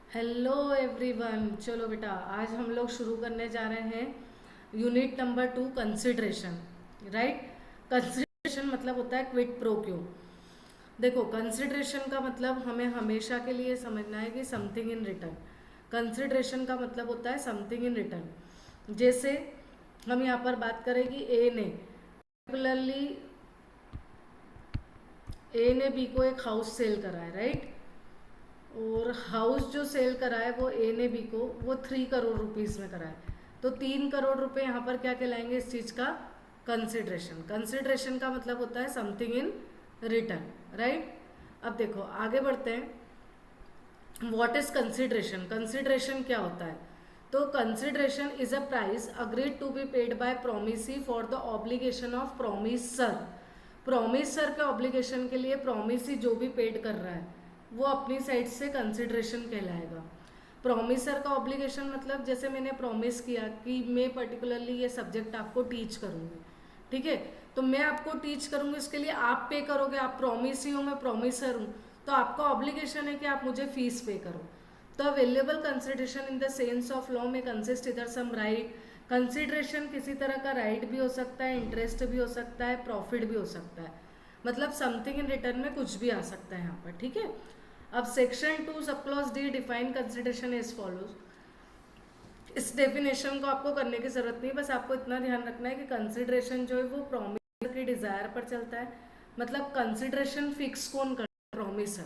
Hello everyone. चलो बेटा, आज हम लोग शुरू करने जा रहे हैं unit number 2, consideration. Right. Consideration मतलब होता है क्विड प्रो क्यो। देखो, कंसिडरेशन का मतलब हमें हमेशा के लिए समझना है कि समथिंग इन रिटर्न। कंसिडरेशन का मतलब होता है समथिंग इन रिटर्न। जैसे हम यहाँ पर बात करें कि ए ने बी को एक हाउस सेल करा है। राइट। और हाउस जो सेल करा है वो ए ने बी को वो 3 करोड़ रुपीस में करा है। तो 3 करोड़ रुपए यहाँ पर क्या कहलाएंगे इस चीज का? कंसिडरेशन। कंसिडरेशन का मतलब होता है समथिंग इन रिटर्न। राइट। अब देखो आगे बढ़ते हैं। What is consideration? कंसिडरेशन क्या होता है? तो consideration is a price agreed to be paid by promisee for the obligation of promisor. Promisor के ऑब्लिगेशन के लिए प्रोमिसी जो भी पेड कर रहा है वो अपनी साइड से कंसिडरेशन कहलाएगा। प्रोमिसर का ऑब्लिगेशन मतलब जैसे मैंने प्रॉमिस किया कि मैं पर्टिकुलरली ये सब्जेक्ट आपको टीच करूंगी। ठीक है। तो मैं आपको टीच करूंगी, इसके लिए आप पे करोगे। आप प्रॉमिसी हो, मैं प्रॉमिसर हूँ, तो आपका ऑब्लिगेशन है कि आप मुझे फीस पे करो। तो available consideration in the sense of law में कंसिस्ट इधर सम राइट। कंसिडरेशन किसी तरह का राइट भी हो सकता है, इंटरेस्ट भी हो सकता है, प्रॉफिट भी हो सकता है। मतलब समथिंग इन रिटर्न में कुछ भी आ सकता है यहाँ पर। ठीक है। अब section 2 sub clause D define consideration as follows. इस डेफिनेशन को आपको करने की जरूरत नहीं, बस आपको इतना ध्यान रखना है कि कंसिडरेशन जो है वो प्रोमिसर के डिजायर पर चलता है। मतलब कंसिडरेशन फिक्स कौन करता है? प्रोमिसर।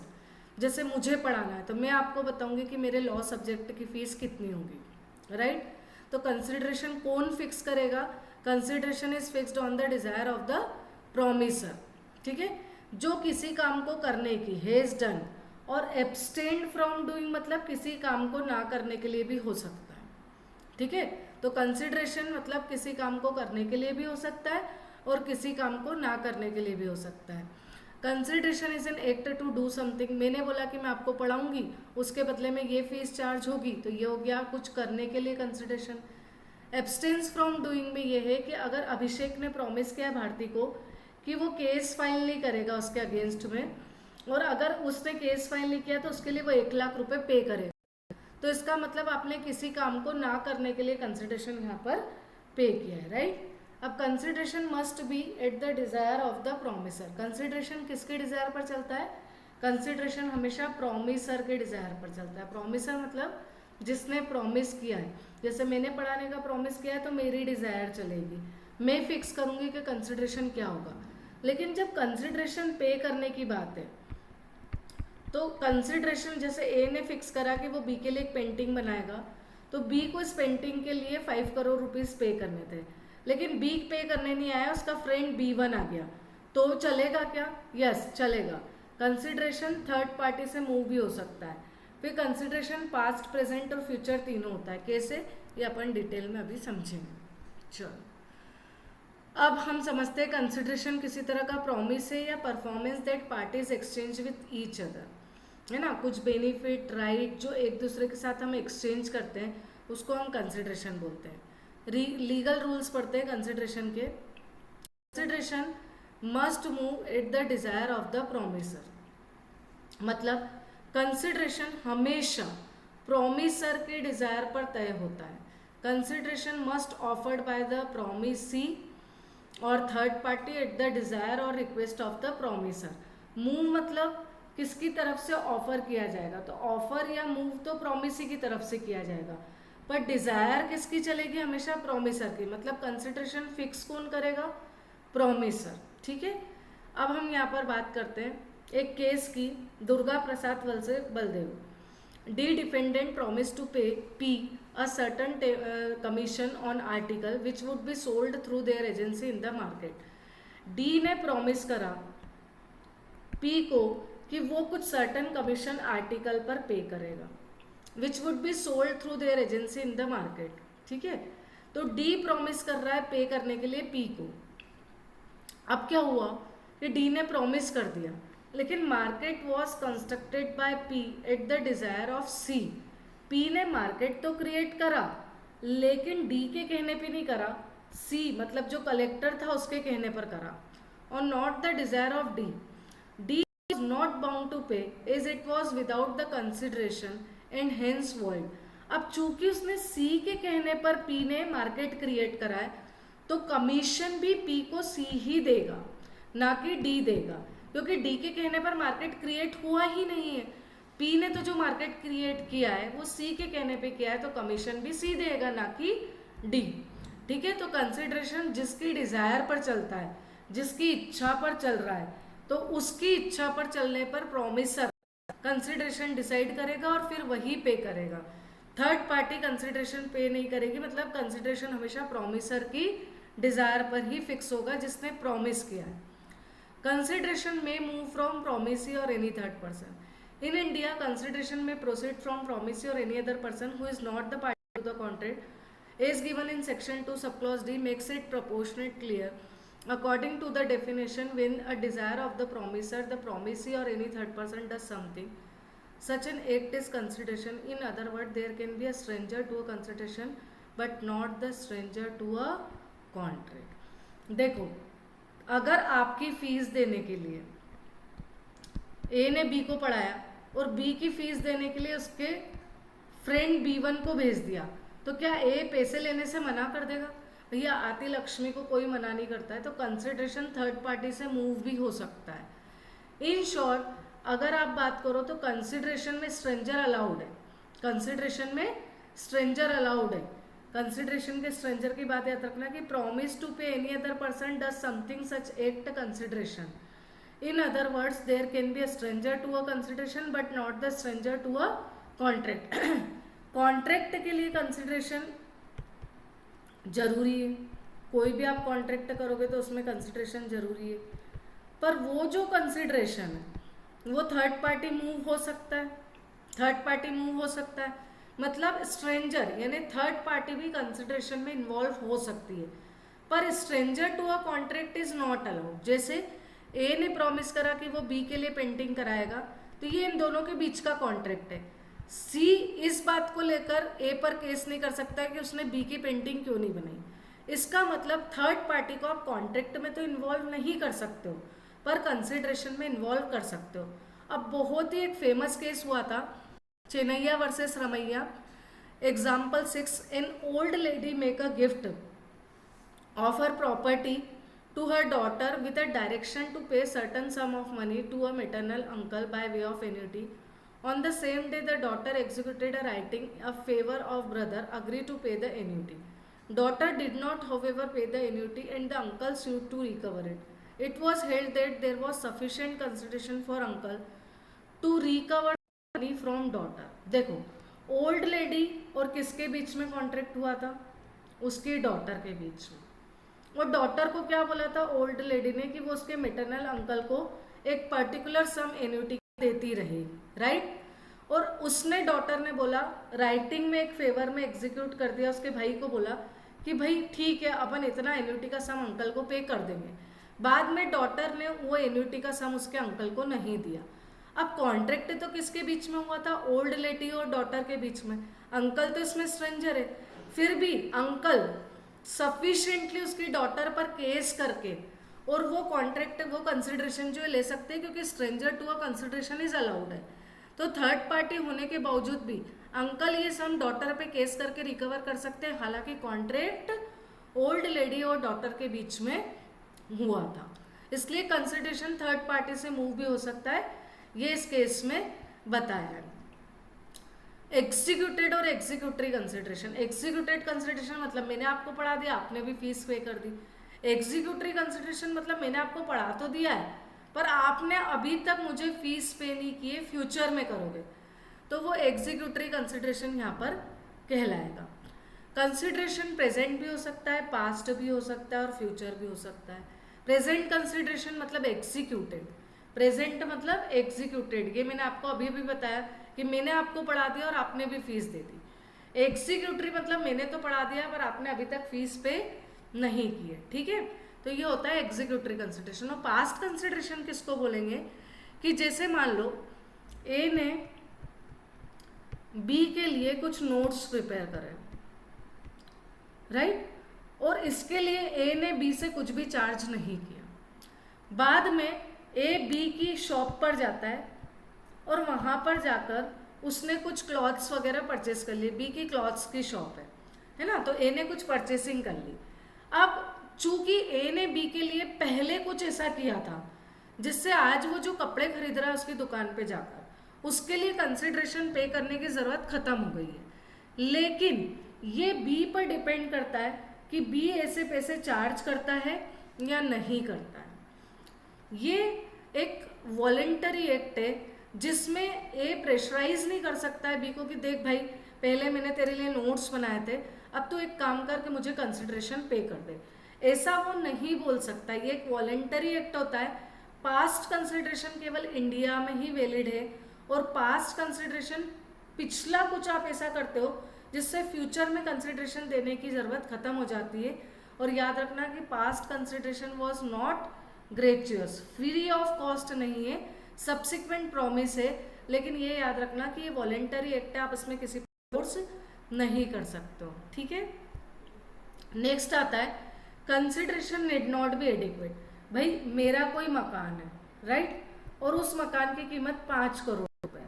जैसे मुझे पढ़ाना है तो मैं आपको बताऊंगी कि मेरे लॉ सब्जेक्ट की फीस कितनी होगी। राइट। तो कंसिडरेशन कौन फिक्स करेगा? Consideration is fixed on the desire of the promisor. ठीक है। जो किसी काम को करने की हैज डन और एब्सटेन्ड फ्रॉम डूइंग मतलब किसी काम को ना करने के लिए भी हो सकता है। ठीक है। तो कंसिडरेशन मतलब किसी काम को करने के लिए भी हो सकता है और किसी काम को ना करने के लिए भी हो सकता है। Consideration is an act to do something. मैंने बोला कि मैं आपको पढ़ाऊंगी, उसके बदले में ये फीस चार्ज होगी, तो ये हो गया कुछ करने के लिए कंसिडरेशन। एब्सटेंस फ्रॉम डूइंग में ये है कि अगर अभिषेक ने प्रॉमिस किया है भारती को कि वो केस फाइल नहीं करेगा उसके अगेंस्ट में, और अगर उसने केस फाइल नहीं किया तो उसके लिए वो 1 लाख रुपए पे करेगा, तो इसका मतलब आपने किसी काम को ना करने के लिए कंसिडरेशन यहाँ पर पे किया है। राइट। अब consideration must be eight the desire of the promisor. Consideration किसके डिजायर पर चलता है? कंसिडरेशन हमेशा प्रोमिसर के डिजायर पर चलता है। प्रोमिसर मतलब जिसने प्रॉमिस किया है। जैसे मैंने पढ़ाने का प्रॉमिस किया है तो मेरी डिजायर चलेगी, मैं फिक्स करूंगी कि कंसिडरेशन क्या होगा। लेकिन जब कंसिडरेशन पे करने की बात है तो कंसिडरेशन जैसे ए ने फिक्स करा कि वो बी के लिए एक पेंटिंग बनाएगा, तो बी को इस पेंटिंग के लिए 5 करोड़ रुपीस पे करने थे, लेकिन बी पे करने नहीं आया, उसका फ्रेंड B1 आ गया, तो चलेगा क्या? यस चलेगा। कंसिडरेशन थर्ड पार्टी से मूव भी हो सकता है। फिर कंसिडरेशन पास्ट प्रेजेंट और फ्यूचर तीनों होता है। कैसे, ये अपन डिटेल में अभी समझेंगे। चलो, अब हम समझते हैं कंसिडरेशन किसी तरह का प्रॉमिस है या performance that parties exchange with each other, है ना। कुछ बेनिफिट राइट जो एक दूसरे के साथ हम एक्सचेंज करते हैं उसको हम कंसिडरेशन बोलते हैं। लीगल रूल्स पढ़ते हैं कंसिडरेशन के। Consideration must move at the desire of the promisor. मतलब कंसिडरेशन हमेशा प्रोमिसर के डिजायर पर तय होता है। Consideration must offered by the promisee और third party at the desire और request of the promisor. Move मतलब किसकी तरफ से ऑफर किया जाएगा, तो ऑफर या मूव तो प्रोमिसी की तरफ से किया जाएगा, पर डिजायर किसकी चलेगी? हमेशा प्रोमिसर की। मतलब कंसिडरेशन फिक्स कौन करेगा? प्रोमिसर। ठीक है। अब हम यहाँ पर बात करते हैं एक केस की, Durga Prasad versus Baldev. The defendant promise to pay P a certain commission on article which would be sold through their agency in the market. D ने प्रॉमिस करा पी को कि वो कुछ सर्टन कमीशन आर्टिकल पर पे करेगा, which would be sold through their agency in the market. ठीक है। तो डी प्रॉमिस कर रहा है पे करने के लिए पी को। अब क्या हुआ कि डी ने प्रॉमिस कर दिया, लेकिन market was constructed by P at the desire of C. P ने मार्केट तो क्रिएट करा लेकिन डी के कहने पे नहीं करा, सी मतलब जो कलेक्टर था उसके कहने पर करा, और not the desire of D. D was not bound to pay as it was without the consideration and hence void. अब चूंकि उसने सी के कहने पर पी ने मार्केट क्रिएट करा है, तो कमीशन भी पी को सी ही देगा, ना कि डी देगा, क्योंकि डी के कहने पर मार्केट क्रिएट हुआ ही नहीं है। पी ने तो जो मार्केट क्रिएट किया है वो सी के कहने पे किया है, तो कमीशन भी सी देगा, ना कि डी। ठीक है, तो कंसिडरेशन जिसकी डिजायर पर चलता है, जिसकी इच्छा पर चल रहा है, तो उसकी इच्छा पर चलने पर प्रोमिसर कंसिडरेशन डिसाइड करेगा और फिर वही पे करेगा। थर्ड पार्टी कंसिडरेशन पे नहीं करेगी, मतलब कंसिडरेशन हमेशा प्रोमिसर की डिजायर पर ही फिक्स होगा जिसने प्रॉमिस किया है। कंसिडरेशन में मूव फ्रॉम प्रोमिसी और any third person. In India consideration में प्रोसीड फ्रॉम प्रोमिसी और any other person who is not the party to the contract as given in section 2 subclause D makes it proportionate clear according to the definition when a desire of the promiser, the promisee or any third person does something, such an act is consideration. In other words, there can be a stranger to a consideration but not the stranger to a contract. देखो, अगर आपकी fees देने के लिए ए ने B को पढ़ाया और बी की फीस देने के लिए उसके फ्रेंड B1 को भेज दिया, तो क्या ए पैसे लेने से मना कर देगा? भैया आती लक्ष्मी को कोई मना नहीं करता है, तो कंसिडरेशन थर्ड पार्टी से मूव भी हो सकता है। इन शॉर्ट, अगर आप बात करो तो कंसिडरेशन में स्ट्रेंजर अलाउड है, कंसिडरेशन में स्ट्रेंजर अलाउड है। कंसिडरेशन के स्ट्रेंजर की बात याद रखना कि promise to pay any other person does something such act consideration. In other words, there can be a stranger to a consideration but not the stranger to a contract. Contract के लिए consideration जरूरी है, कोई भी आप contract करोगे तो उसमें कंसिडरेशन जरूरी है, पर वो जो कंसिडरेशन है वो थर्ड पार्टी मूव हो सकता है, थर्ड पार्टी मूव हो सकता है, मतलब स्ट्रेंजर यानी थर्ड पार्टी भी कंसिडरेशन में इन्वॉल्व हो सकती है, पर stranger to a contract is not allowed. जैसे ए ने प्रॉमिस करा कि वो बी के लिए पेंटिंग कराएगा, तो ये इन दोनों के बीच का कॉन्ट्रैक्ट है। सी इस बात को लेकर ए पर केस नहीं कर सकता कि उसने बी की पेंटिंग क्यों नहीं बनाई। इसका मतलब थर्ड पार्टी को आप कॉन्ट्रैक्ट में तो इन्वॉल्व नहीं कर सकते हो, पर कंसिडरेशन में इन्वॉल्व कर सकते हो। अब बहुत ही एक फेमस केस हुआ था, Chinnaya versus Ramayya. Example 6, an old lady make a gift of her property to her daughter with a direction to pay certain sum of money to a maternal uncle by way of annuity. On the same day, the daughter executed a writing of favor of brother, agreed to pay the annuity. Daughter did not, however, pay the annuity and the uncle sued to recover it. It was held that there was sufficient consideration for uncle to recover money from daughter. देखो, old lady और किसके बीच में contract हुआ था? उसकी daughter के बीच में। और डॉटर को क्या बोला था ओल्ड लेडी ने कि वो उसके मेटरनल अंकल को एक पर्टिकुलर सम एन्युटी देती रहेगी, राइट। और उसने डॉटर ने बोला, राइटिंग में एक फेवर में एग्जीक्यूट कर दिया, उसके भाई को बोला कि भाई ठीक है अपन इतना एन्युटी का सम अंकल को पे कर देंगे। बाद में डॉटर ने वो एन्युटी का सम उसके अंकल को नहीं दिया। अब कॉन्ट्रैक्ट तो किसके बीच में हुआ था? ओल्ड लेडी और डॉटर के बीच में। अंकल तो इसमें स्ट्रेंजर है, फिर भी अंकल सफिशिएंटली उसकी डॉटर पर केस करके और वो कॉन्ट्रैक्ट वो कंसिडरेशन जो ले सकते हैं, क्योंकि stranger to a consideration is allowed है। तो थर्ड पार्टी होने के बावजूद भी अंकल ये सम डॉटर पे केस करके रिकवर कर सकते हैं, हालांकि कॉन्ट्रैक्ट ओल्ड लेडी और डॉटर के बीच में हुआ था। इसलिए कंसिडरेशन थर्ड पार्टी से मूव भी हो सकता है, ये इस केस में बताया है। एग्जीक्यूटेड और एग्जीक्यूटरी कंसिडरेशन। एग्जीक्यूटेड कंसिडरेशन मतलब मैंने आपको पढ़ा दिया, आपने भी फीस पे कर दी। एग्जीक्यूटरी कंसिडरेशन मतलब मैंने आपको पढ़ा तो दिया है, पर आपने अभी तक मुझे फीस पे नहीं की है, फ्यूचर में करोगे, तो वो एग्जीक्यूटरी कंसिडरेशन यहाँ पर कहलाएगा। कंसिडरेशन प्रेजेंट भी हो सकता है, पास्ट भी हो सकता है और फ्यूचर भी हो सकता है। प्रेजेंट कंसिडरेशन मतलब एग्जीक्यूटेड, प्रेजेंट मतलब एग्जीक्यूटेड, ये मैंने आपको अभी भी बताया कि मैंने आपको पढ़ा दिया और आपने भी फीस दे दी। एग्जीक्यूटरी मतलब मैंने तो पढ़ा दिया पर आपने अभी तक फीस पे नहीं की है, ठीक है। तो ये होता है एग्जीक्यूटरी कंसिडरेशन। और पास्ट कंसिडरेशन किसको बोलेंगे कि जैसे मान लो ए ने बी के लिए कुछ नोट्स प्रिपेयर करे, राइट, और इसके लिए ए ने बी से कुछ भी चार्ज नहीं किया। बाद में ए बी की शॉप पर जाता है और वहां पर जाकर उसने कुछ क्लॉथ्स वगैरह परचेस कर लिए, बी की क्लॉथ्स की शॉप है ना, तो ए ने कुछ परचेसिंग कर ली। अब चूंकि ए ने बी के लिए पहले कुछ ऐसा किया था जिससे आज वो जो कपड़े खरीद रहा है उसकी दुकान पे जाकर, उसके लिए कंसिडरेशन पे करने की ज़रूरत ख़त्म हो गई है। लेकिन ये बी पर डिपेंड करता है कि बी ऐसे पैसे चार्ज करता है या नहीं करता है। ये एक वॉलेंटरी एक्ट है जिसमें ए प्रेशराइज नहीं कर सकता है बी को कि देख भाई पहले मैंने तेरे लिए नोट्स बनाए थे, अब तो एक काम करके मुझे कंसिडरेशन पे कर दे, ऐसा वो नहीं बोल सकता। ये एक वॉलेंटरी एक्ट होता है। पास्ट कंसिडरेशन केवल इंडिया में ही वैलिड है, और पास्ट कंसिडरेशन पिछला कुछ आप ऐसा करते हो जिससे फ्यूचर में कंसिडरेशन देने की ज़रूरत ख़त्म हो जाती है। और याद रखना कि past consideration was not gratuitous, free of cost नहीं है, सब्सिक्वेंट प्रॉमिस है। लेकिन ये याद रखना कि ये वॉलेंटरी एक्ट है, आप इसमें किसी फोर्स नहीं कर सकते हो, ठीक है। नेक्स्ट आता है consideration need not be adequate. भाई मेरा कोई मकान है, राइट, और उस मकान की कीमत 5 करोड़ रुपए,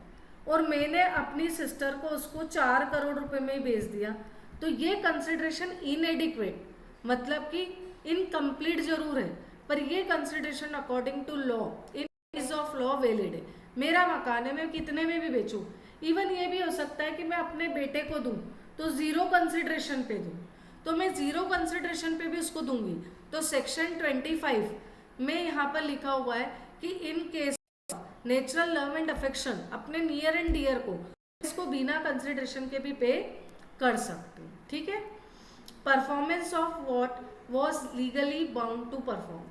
और मैंने अपनी सिस्टर को उसको 4 करोड़ रुपए में ही बेच दिया, तो ये कंसिडरेशन इनएडिक्वेट मतलब कि इनकम्प्लीट जरूर है, पर ये consideration according to law in eyes of law valid है। मेरा मकान है, मैं कितने में भी बेचूं, इवन ये भी हो सकता है कि मैं अपने बेटे को दूं तो 0 कंसिडरेशन पे दूं, तो मैं 0 कंसिडरेशन पे भी उसको दूंगी। तो सेक्शन 25 में यहाँ पर लिखा हुआ है कि in case natural love and affection, अपने नियर एंड डियर को इसको बिना कंसिडरेशन के भी पे कर सकते हो, ठीक है। Performance of what was legally bound to perform.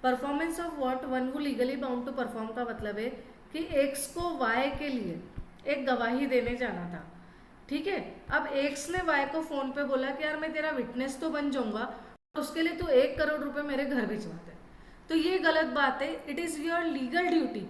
Performance of what one who legally bound to perform का मतलब है कि एक्स को वाई के लिए एक गवाही देने जाना था, ठीक है। अब एक्स ने वाई को फोन पे बोला कि यार मैं तेरा विटनेस तो बन जाऊंगा, उसके लिए तू 1 करोड़ रुपए मेरे घर भिजवा दे, तो ये गलत बात है। It is your legal duty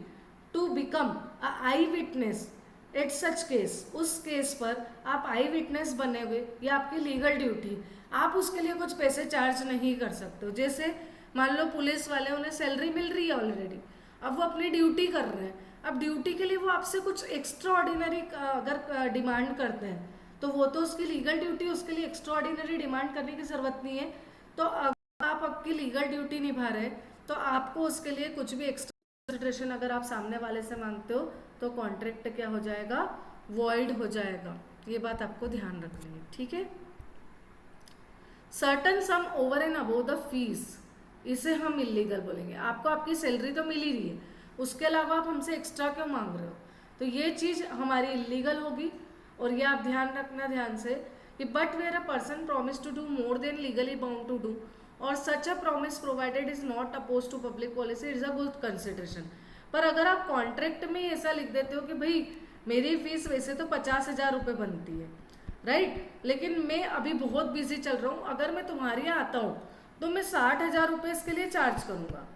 to become a eye witness at such case. उस केस पर आप आई विटनेस बने हुए, ये आपकी लीगल ड्यूटी, आप उसके लिए कुछ पैसे चार्ज नहीं कर सकते हो। जैसे मान लो पुलिस वाले, उन्हें सैलरी मिल रही है ऑलरेडी, अब वो अपनी ड्यूटी कर रहे हैं, अब ड्यूटी के लिए वो आपसे कुछ एक्स्ट्रा ऑर्डिनरी अगर डिमांड करते हैं तो वो तो उसकी लीगल ड्यूटी, उसके लिए एक्स्ट्रा ऑर्डिनरी डिमांड करने की ज़रूरत नहीं है। तो अगर आप आपकी लीगल ड्यूटी निभा रहे तो आपको उसके लिए कुछ भी एक्स्ट्रा कंसिडरेशन अगर आप सामने वाले से मांगते हो तो कॉन्ट्रैक्ट क्या हो जाएगा, वॉइड हो जाएगा। ये बात आपको ध्यान रखनी है, ठीक है। Certain some over and above the fees, इसे हम इलीगल बोलेंगे। आपको आपकी सैलरी तो मिल ही रही है, उसके अलावा आप हमसे एक्स्ट्रा क्यों मांग रहे हो, तो ये चीज़ हमारी इलीगल होगी। और ये आप ध्यान रखना ध्यान से कि but where a person promise to do more than legally bound to do और such a promise provided is not oppose to public policy, is a good consideration. पर अगर आप कॉन्ट्रैक्ट में ऐसा लिख देते हो कि भाई मेरी फीस वैसे तो 50,000 रुपये बनती है, राइट, लेकिन मैं अभी बहुत बिजी चल रहा हूँ, अगर मैं तुम्हारे यहाँ आता हूँ तो मैं 60,000 रुपये इसके लिए चार्ज करूँगा,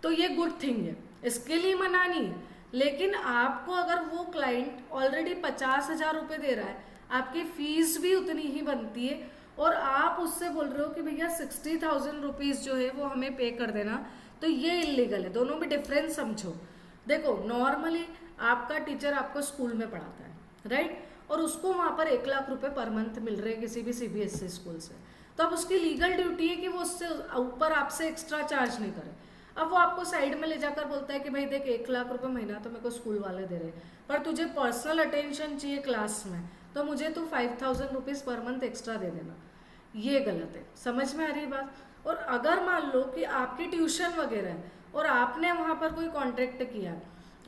तो ये गुड थिंग है, इसके लिए मना नहीं है। लेकिन आपको अगर वो क्लाइंट ऑलरेडी 50,000 रुपये दे रहा है, आपकी फीस भी उतनी ही बनती है, और आप उससे बोल रहे हो कि भैया 60,000 रुपीज़ जो है वो हमें पे कर देना, तो ये इलीगल है। दोनों में डिफरेंस समझो। देखो नॉर्मली आपका टीचर आपको स्कूल में पढ़ाता है, राइट, और उसको वहाँ पर 1 लाख रुपए पर मंथ मिल रहे हैं किसी भी CBSE स्कूल से, तो अब उसकी लीगल ड्यूटी है कि वो उससे ऊपर आपसे एक्स्ट्रा चार्ज नहीं करे। अब वो आपको साइड में ले जाकर बोलता है कि भाई देख 1 लाख रुपए महीना तो मेरे को स्कूल वाले दे रहे हैं, पर तुझे पर्सनल अटेंशन चाहिए क्लास में, तो मुझे तू 5,000 रुपीज़ पर मंथ एक्स्ट्रा दे देना। ये गलत है, समझ में आ रही बात। और अगर मान लो कि आपकी ट्यूशन वगैरह है और आपने वहाँ पर कोई कॉन्ट्रैक्ट किया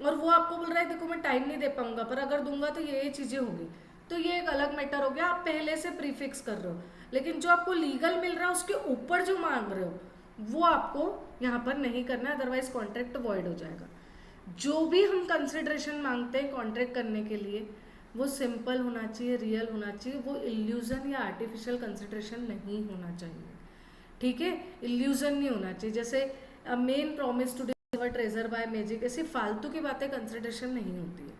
और वो आपको बोल रहा है देखो मैं टाइम नहीं दे पाऊंगा, पर अगर दूंगा तो ये चीज़ें होगी, तो ये एक अलग मैटर हो गया, आप पहले से प्रीफिक्स कर रहे हो। लेकिन जो आपको लीगल मिल रहा है उसके ऊपर जो मांग रहे हो वो आपको यहाँ पर नहीं करना है, अदरवाइज कॉन्ट्रैक्ट वॉइड हो जाएगा। जो भी हम कंसिडरेशन मांगते हैं कॉन्ट्रैक्ट करने के लिए वो सिंपल होना चाहिए, रियल होना चाहिए, वो इल्यूजन या आर्टिफिशियल कंसिडरेशन नहीं होना चाहिए, ठीक है। इल्यूजन नहीं होना चाहिए, जैसे men promise to deliver treasure by magic, ऐसी फालतू की बातें कंसिडरेशन नहीं होती है।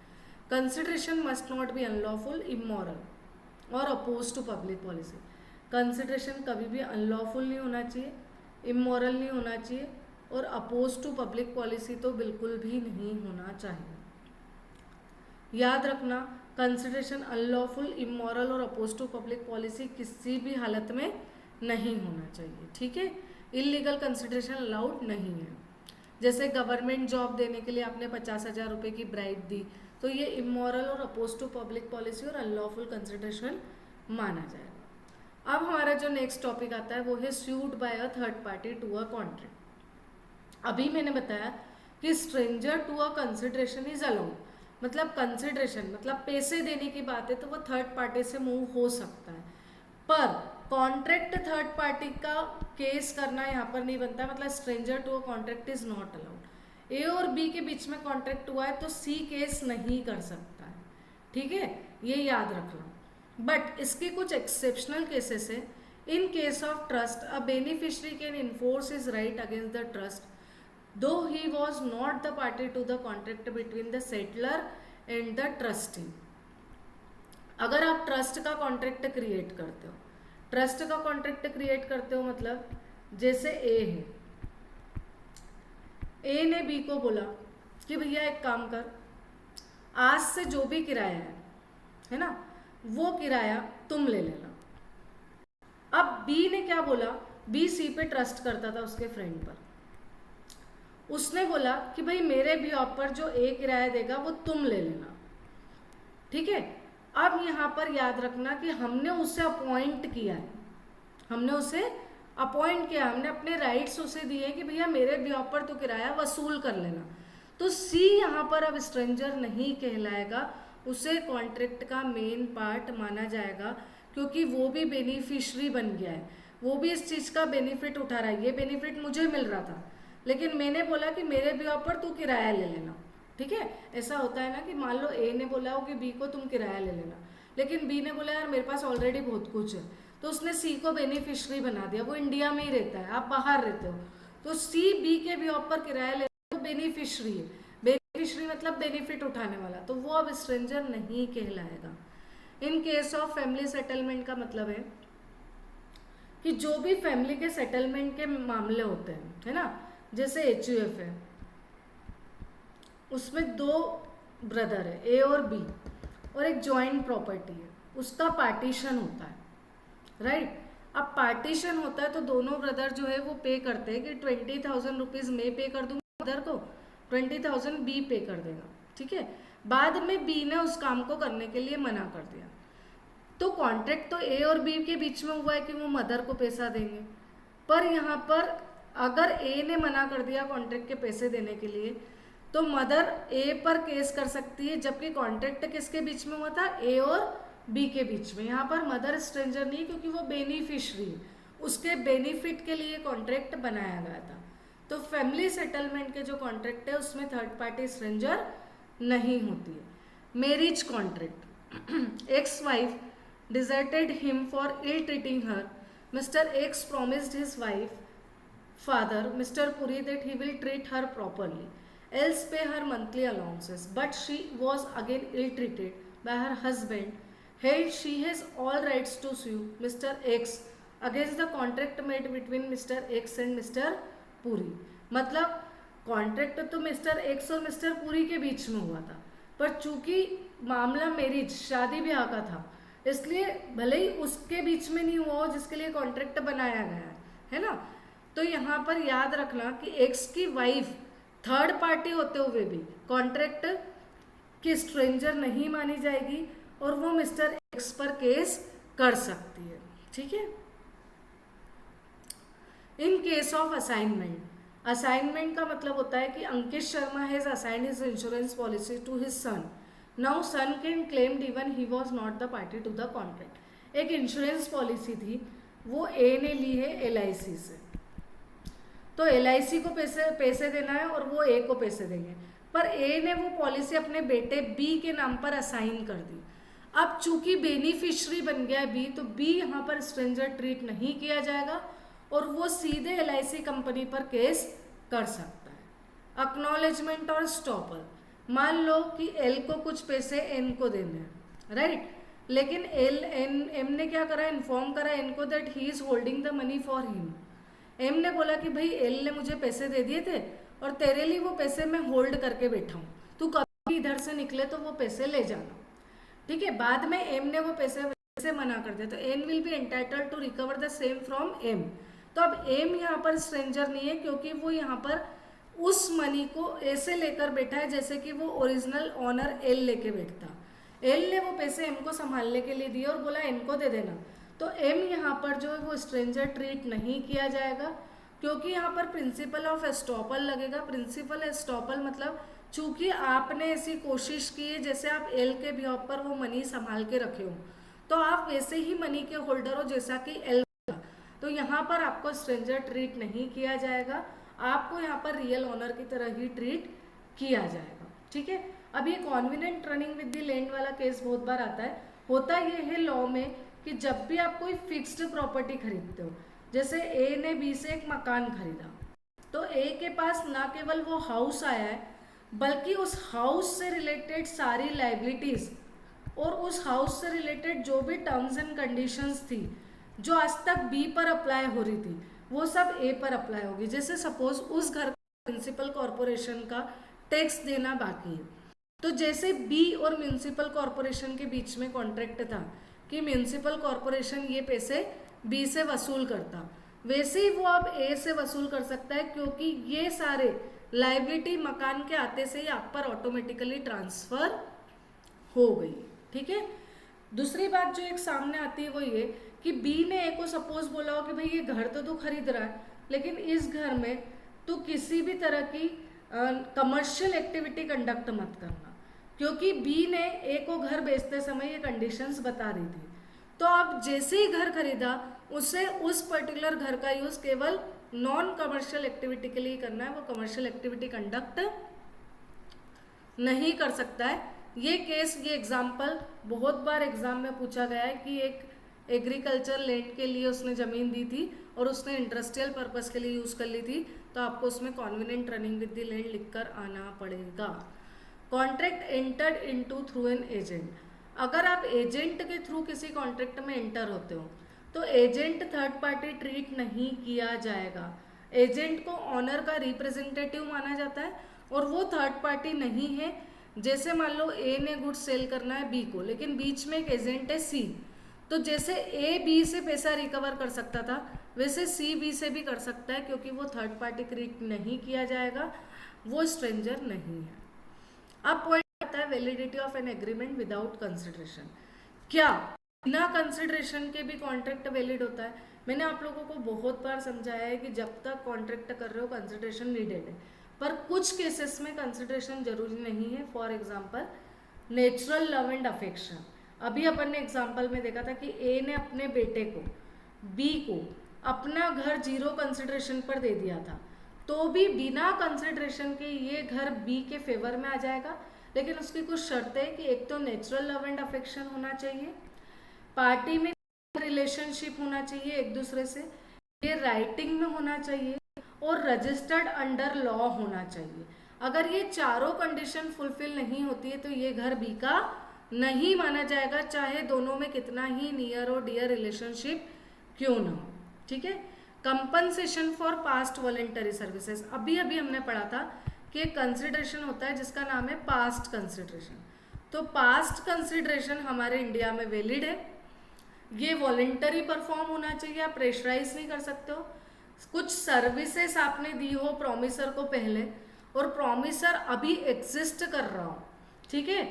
Consideration must not be unlawful, immoral और oppose to public policy. Consideration कभी भी अनलॉफुल नहीं होना चाहिए, इमोरल नहीं होना चाहिए, और अपोज टू पब्लिक पॉलिसी तो बिल्कुल भी नहीं होना चाहिए। याद रखना, कंसिडरेशन अनलॉफुल, इमोरल और अपोज टू पब्लिक पॉलिसी किसी भी हालत में नहीं होना चाहिए, ठीक है। इलीगल कंसिडरेशन अलाउड नहीं है। जैसे गवर्नमेंट जॉब देने के लिए आपने 50,000 रुपये की ब्राइब दी, तो ये इमोरल और अपोज टू पब्लिक पॉलिसी और अनलॉफुल कंसिडरेशन माना जाएगा। अब हमारा जो नेक्स्ट टॉपिक आता है वो है sued by a third party to a contract. अभी मैंने बताया कि stranger to a consideration is allowed, मतलब कंसिडरेशन मतलब पैसे देने की बात है तो वो थर्ड पार्टी से मूव हो सकता है, पर कॉन्ट्रैक्ट थर्ड पार्टी का केस करना यहाँ पर नहीं बनता, मतलब stranger to a contract is not allowed. A और बी के बीच में कॉन्ट्रैक्ट हुआ है तो सी केस नहीं कर सकता है, ठीक है, ये याद रखना। बट इसके कुछ एक्सेप्शनल केसेस है। In case of trust a beneficiary can enforce his right against the trust though he was not the party to the contract between the settlor and the trustee. अगर आप trust का contract create करते हो, trust का contract create करते हो मतलब जैसे ए है, ए ने बी को बोला कि भैया एक काम कर, आज से जो भी किराया है ना, वो किराया तुम ले लेना। अब बी ने क्या बोला, बी सी पे ट्रस्ट करता था उसके फ्रेंड पर, उसने बोला कि भाई मेरे भी पर जो ए किराया देगा वो तुम ले लेना, ठीक है। अब यहाँ पर याद रखना कि हमने उसे अपॉइंट किया है, हमने उसे अपॉइंट किया, हमने अपने राइट्स उसे दिए कि भैया मेरे बिहाफ पर तो किराया वसूल कर लेना। तो सी यहाँ पर अब स्ट्रेंजर नहीं कहलाएगा, उसे कॉन्ट्रैक्ट का मेन पार्ट माना जाएगा, क्योंकि वो भी बेनिफिशरी बन गया है, वो भी इस चीज़ का बेनिफिट उठा रहा है। ये बेनिफिट मुझे मिल रहा था लेकिन मैंने बोला कि मेरे बिहाफ पर तू किराया ले लेना, ठीक है। ऐसा होता है ना कि मान लो ए ने बोला हो कि बी को तुम किराया ले लेना, लेकिन बी ने बोला यार मेरे पास ऑलरेडी बहुत कुछ है, तो उसने सी को बेनिफिशरी बना दिया। वो इंडिया में ही रहता है, आप बाहर रहते हो, तो सी बी के भी पर किराया ले तो बेनिफिशरी है, बेनिफिशरी मतलब बेनिफिट उठाने वाला, तो वो अब स्ट्रेंजर नहीं कहलाएगा। इन केस ऑफ फैमिली सेटलमेंट का मतलब है कि जो भी फैमिली के सेटलमेंट के मामले होते हैं, है ना, जैसे HUF है, उसमें दो ब्रदर है ए और बी, और एक जॉइंट प्रॉपर्टी है, उसका पार्टीशन होता है, राइट। अब पार्टीशन होता है तो दोनों ब्रदर जो है वो पे करते हैं कि 20,000 रुपीज़ मैं पे कर दूंगा ब्रदर को, 20,000 बी पे कर देगा, ठीक है। बाद में बी ने उस काम को करने के लिए मना कर दिया, तो कॉन्ट्रैक्ट तो ए और बी के बीच में हुआ है कि वो मदर को पैसा देंगे, पर यहाँ पर अगर ए ने मना कर दिया कॉन्ट्रैक्ट के पैसे देने के लिए तो मदर ए पर केस कर सकती है, जबकि कॉन्ट्रैक्ट किसके बीच में हुआ था, ए और बी के बीच में। यहाँ पर मदर स्ट्रेंजर नहीं, क्योंकि वो बेनिफिशरी है, उसके बेनिफिट के लिए कॉन्ट्रैक्ट बनाया गया था। तो फैमिली सेटलमेंट के जो कॉन्ट्रैक्ट है उसमें थर्ड पार्टी स्ट्रेंजर नहीं होती है। Marriage contract, ex wife deserted him for ill treating her. Mr. X promised his wife father, Mr. Puri, that he will treat her properly, else pay her monthly allowances. But she was again ill treated by her husband. Held she has all rights to sue Mr. X against the contract made between Mr. X and Mr. Puri. मतलब contract तो mister x और mister Puri के बीच में हुआ था, पर चूंकि मामला मैरिज शादी ब्याह का था, इसलिए भले ही उसके बीच में नहीं हुआ हो जिसके लिए कॉन्ट्रैक्ट बनाया गया है ना। तो यहाँ पर याद रखना कि एक्स की वाइफ थर्ड पार्टी होते हुए भी कॉन्ट्रैक्ट की स्ट्रेंजर नहीं मानी जाएगी और वो मिस्टर एक्स पर केस कर सकती है, ठीक है। In case of assignment, assignment का मतलब होता है कि Ankit Sharma has assigned his insurance policy to his son, now son can claimed even he was not the party to the contract. एक इंश्योरेंस पॉलिसी थी, वो ए ने ली है LIC से, तो LIC को पैसे देना है और वो ए को पैसे देंगे, पर ए ने वो पॉलिसी अपने बेटे बी के नाम पर असाइन कर दी। अब चूंकि बेनिफिशरी बन गया है बी, तो बी यहाँ पर स्ट्रेंजर ट्रीट नहीं किया जाएगा और वो सीधे LIC कंपनी पर केस कर सकता है। एक्नॉलेजमेंट और स्टॉपर, मान लो कि एल को कुछ पैसे एन को देने हैं, राइट, लेकिन एम ने क्या करा, इन्फॉर्म करा एन को that he is holding the money for him. M ने बोला कि भाई एल ने मुझे पैसे दे दिए थे और तेरे लिए वो पैसे मैं होल्ड करके बैठा हूँ, तू कभी इधर से निकले तो वो पैसे ले जाना, ठीक है। बाद में एम ने वो पैसे से मना कर दिया तो N will be entitled to recover the same from M. तो अब एम यहाँ पर स्ट्रेंजर नहीं है, क्योंकि वो यहाँ पर उस मनी को ऐसे लेकर बैठा है जैसे कि वो ओरिजिनल ऑनर एल लेके बैठता। एल ने वो पैसे एम को संभालने के लिए दिए और बोला एन को दे देना, तो एम यहाँ पर जो है वो स्ट्रेंजर ट्रीट नहीं किया जाएगा, क्योंकि यहाँ पर प्रिंसिपल ऑफ एस्टॉपल लगेगा। प्रिंसिपल एस्टॉपल मतलब चूंकि आपने ऐसी कोशिश की है जैसे आप एल के बिहाफ पर वो मनी संभाल के रखे हो, तो आप वैसे ही मनी के होल्डर हो जैसा कि एल का, तो यहाँ पर आपको स्ट्रेंजर ट्रीट नहीं किया जाएगा, आपको यहाँ पर रियल ओनर की तरह ही ट्रीट किया जाएगा, ठीक है। अब ये कॉन्विनेंट रनिंग विद द लैंड वाला केस बहुत बार आता है। होता ये है लॉ में कि जब भी आप कोई फिक्स्ड प्रॉपर्टी खरीदते हो, जैसे ए ने बी से एक मकान खरीदा, तो ए के पास ना केवल वो हाउस आया है बल्कि उस हाउस से रिलेटेड सारी लाइबिलिटीज और उस हाउस से रिलेटेड जो भी टर्म्स एंड कंडीशंस थी जो आज तक बी पर अप्लाई हो रही थी वो सब ए पर अप्लाई होगी। जैसे सपोज उस घर का म्यूनिसिपल कॉरपोरेशन का टैक्स देना बाकी है, तो जैसे बी और म्यूनिसिपल कॉरपोरेशन के बीच में कॉन्ट्रैक्ट था कि म्यूनिसिपल कॉरपोरेशन ये पैसे बी से वसूल करता, वैसे ही वो अब ए से वसूल कर सकता है, क्योंकि ये सारे लाइबिलिटी मकान के आते से ही आप पर ऑटोमेटिकली ट्रांसफर हो गई, ठीक है। दूसरी बात जो एक सामने आती है वो ये कि बी ने ए को सपोज बोला हो कि भाई ये घर तो तू खरीद रहा है, लेकिन इस घर में तू किसी भी तरह की कमर्शियल एक्टिविटी कंडक्ट मत करना, क्योंकि बी ने ए को घर बेचते समय ये कंडीशंस बता दी थी। तो अब जैसे ही घर खरीदा उसे उस पर्टिकुलर घर का यूज केवल नॉन कमर्शियल एक्टिविटी के लिए करना है, वो कमर्शियल एक्टिविटी कंडक्ट नहीं कर सकता है। ये केस, ये एग्जाम्पल बहुत बार एग्जाम में पूछा गया है कि एक एग्रीकल्चर लैंड के लिए उसने ज़मीन दी थी और उसने इंडस्ट्रियल पर्पस के लिए यूज़ कर ली थी, तो आपको उसमें कॉन्विनेंट रनिंग विद द लैंड लिखकर आना पड़ेगा। Contract entered into through an agent, अगर आप एजेंट के थ्रू किसी कॉन्ट्रैक्ट में एंटर होते हो तो एजेंट थर्ड पार्टी ट्रीट नहीं किया जाएगा। एजेंट को ऑनर का रिप्रेजेंटेटिव माना जाता है और वो थर्ड पार्टी नहीं है। जैसे मान लो ए ने गुड्स सेल करना है बी को, लेकिन बीच में एक एजेंट है सी, तो जैसे ए बी से पैसा रिकवर कर सकता था वैसे सी बी से भी कर सकता है, क्योंकि वो थर्ड पार्टी ट्रीट नहीं किया जाएगा, वो स्ट्रेंजर नहीं है। अब पॉइंट आता है validity of an agreement without consideration. क्या बिना कंसिडरेशन के भी कॉन्ट्रैक्ट वैलिड होता है? मैंने आप लोगों को बहुत बार समझाया है कि जब तक कॉन्ट्रैक्ट कर रहे हो कंसिडरेशन नीडेड है, पर कुछ केसेस में कंसिडरेशन जरूरी नहीं है। For example natural love and affection, अभी अपन ने एग्जाम्पल में देखा था कि ए ने अपने बेटे को बी को अपना घर 0 कंसिडरेशन पर दे दिया था, तो भी बिना कंसिडरेशन के ये घर बी के फेवर में आ जाएगा, लेकिन उसकी कुछ शर्तें हैं कि एक तो नेचुरल लव एंड अफेक्शन होना चाहिए, पार्टी में रिलेशनशिप होना चाहिए एक दूसरे से, ये राइटिंग में होना चाहिए और रजिस्टर्ड अंडर लॉ होना चाहिए। अगर ये चारों कंडीशन फुलफिल नहीं होती है तो ये घर बी का नहीं माना जाएगा, चाहे दोनों में कितना ही नियर और डियर रिलेशनशिप क्यों ना हो, ठीक है। Compensation for past voluntary services, अभी अभी हमने पढ़ा था कि एक कंसिडरेशन होता है जिसका नाम है पास्ट कंसिडरेशन। तो पास्ट कंसिडरेशन हमारे इंडिया में वैलिड है, ये वॉलेंटरी परफॉर्म होना चाहिए, आप प्रेशराइज नहीं कर सकते हो। कुछ सर्विसेज आपने दी हो प्रॉमिसर को पहले और प्रॉमिसर अभी एग्जिस्ट कर रहा हो, ठीक है,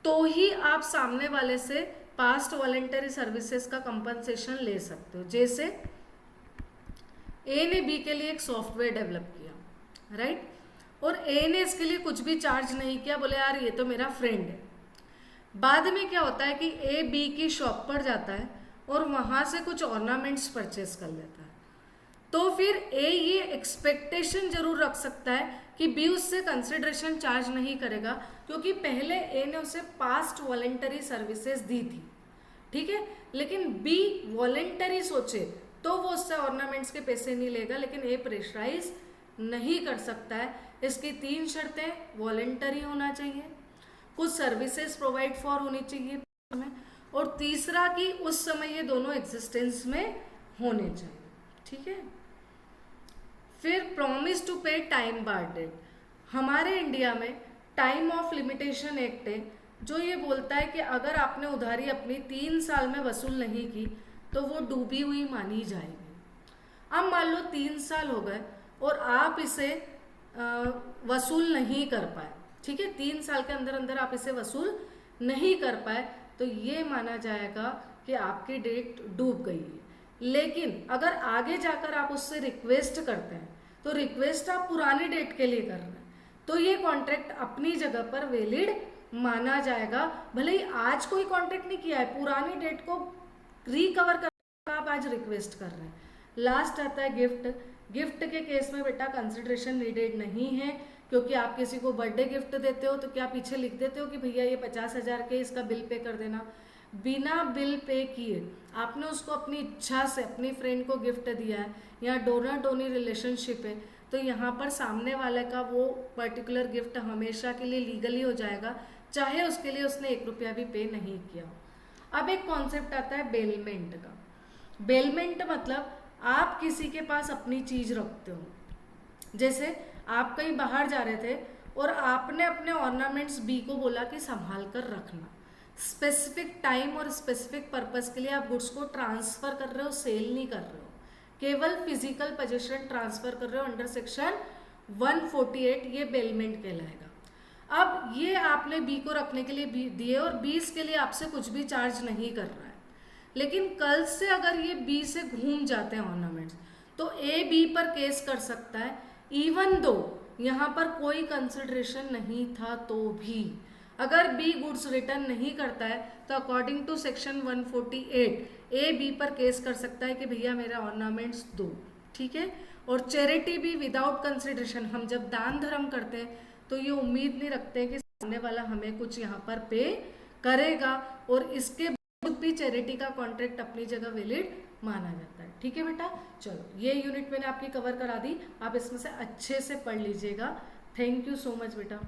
तो ही आप सामने वाले से पास्ट वॉलेंटरी सर्विसेज का कंपनसेशन ले सकते हो। जैसे ए ने बी के लिए एक सॉफ्टवेयर डेवलप किया, राइट, और ए ने इसके लिए कुछ भी चार्ज नहीं किया, बोले यार ये तो मेरा फ्रेंड है। बाद में क्या होता है कि ए बी की शॉप पर जाता है और वहां से कुछ ऑर्नामेंट्स परचेस कर लेता है, तो फिर ए ये एक्सपेक्टेशन जरूर रख सकता है कि बी उससे कंसिडरेशन चार्ज नहीं करेगा, क्योंकि पहले ए ने उसे पास्ट वॉलेंटरी सर्विसेज दी थी, ठीक है, लेकिन बी वॉलेंटरी सोचे तो वो उससे ऑर्नामेंट्स के पैसे नहीं लेगा, लेकिन ए प्रेशराइज नहीं कर सकता है। इसकी 3 शर्तें, वॉलेंटरी होना चाहिए, कुछ सर्विसेज प्रोवाइड फॉर होनी चाहिए, और तीसरा कि उस समय ये दोनों एग्जिस्टेंस में होने चाहिए, ठीक है। फिर प्रॉमिस टू पे टाइम बार डेट, हमारे इंडिया में टाइम ऑफ लिमिटेशन एक्ट है जो ये बोलता है कि अगर आपने उधारी अपनी 3 साल में वसूल नहीं की तो वो डूबी हुई मानी जाएगी। अब मान लो 3 साल हो गए और आप इसे वसूल नहीं कर पाए, ठीक है, 3 साल के अंदर अंदर आप इसे वसूल नहीं कर पाए तो ये माना जाएगा कि आपकी डेट डूब गई है। लेकिन अगर आगे जाकर आप उससे रिक्वेस्ट करते हैं तो रिक्वेस्ट आप पुरानी डेट के लिए कर रहे हैं तो ये कॉन्ट्रैक्ट अपनी जगह पर वैलिड माना जाएगा। भले ही आज कोई कॉन्ट्रैक्ट नहीं किया है, पुरानी डेट को रिकवर कर आप आज रिक्वेस्ट कर रहे हैं। लास्ट आता है गिफ्ट। गिफ्ट के केस में बेटा कंसिडरेशन नीडेड नहीं है, क्योंकि आप किसी को बर्थडे गिफ्ट देते हो तो क्या पीछे लिख देते हो कि भैया ये 50,000 के इसका बिल पे कर देना। बिना बिल पे किए आपने उसको अपनी इच्छा से अपनी फ्रेंड को गिफ्ट दिया है या डोनर डोनी रिलेशनशिप है तो यहाँ पर सामने वाले का वो पर्टिकुलर गिफ्ट हमेशा के लिए लीगली हो जाएगा, चाहे उसके लिए उसने 1 रुपया भी पे नहीं किया। अब एक कॉन्सेप्ट आता है बेलमेंट का। बेलमेंट मतलब आप किसी के पास अपनी चीज रखते हो, जैसे आप कहीं बाहर जा रहे थे और आपने अपने ऑर्नामेंट्स बी को बोला कि संभाल कर रखना। स्पेसिफिक टाइम और स्पेसिफिक पर्पस के लिए आप गुड्स को ट्रांसफर कर रहे हो, सेल नहीं कर रहे हो, केवल फिजिकल पोजीशन ट्रांसफर कर रहे हो अंडर सेक्शन 148, ये बेलमेंट कहलाएगा। अब ये आपने बी को रखने के लिए दिए और बी के लिए आपसे कुछ भी चार्ज नहीं कर रहा है, लेकिन कल से अगर ये बी से घूम जाते हैं ऑर्नामेंट्स तो ए बी पर केस कर सकता है, इवन दो यहाँ पर कोई कंसिडरेशन नहीं था तो भी। अगर बी गुड्स रिटर्न नहीं करता है तो according to section 148 A B पर केस कर सकता है कि भैया मेरा ऑर्नामेंट्स दो, ठीक है। और चैरिटी भी विदाउट कंसिडरेशन, हम जब दान धर्म करते हैं तो ये उम्मीद नहीं रखते हैं कि सामने वाला हमें कुछ यहाँ पर पे करेगा, और इसके बाद भी चैरिटी का कॉन्ट्रैक्ट अपनी जगह वैलिड माना जाता है, ठीक है बेटा। चलो ये यूनिट मैंने आपकी कवर करा दी, आप इसमें से अच्छे से पढ़ लीजिएगा। थैंक यू सो मच बेटा।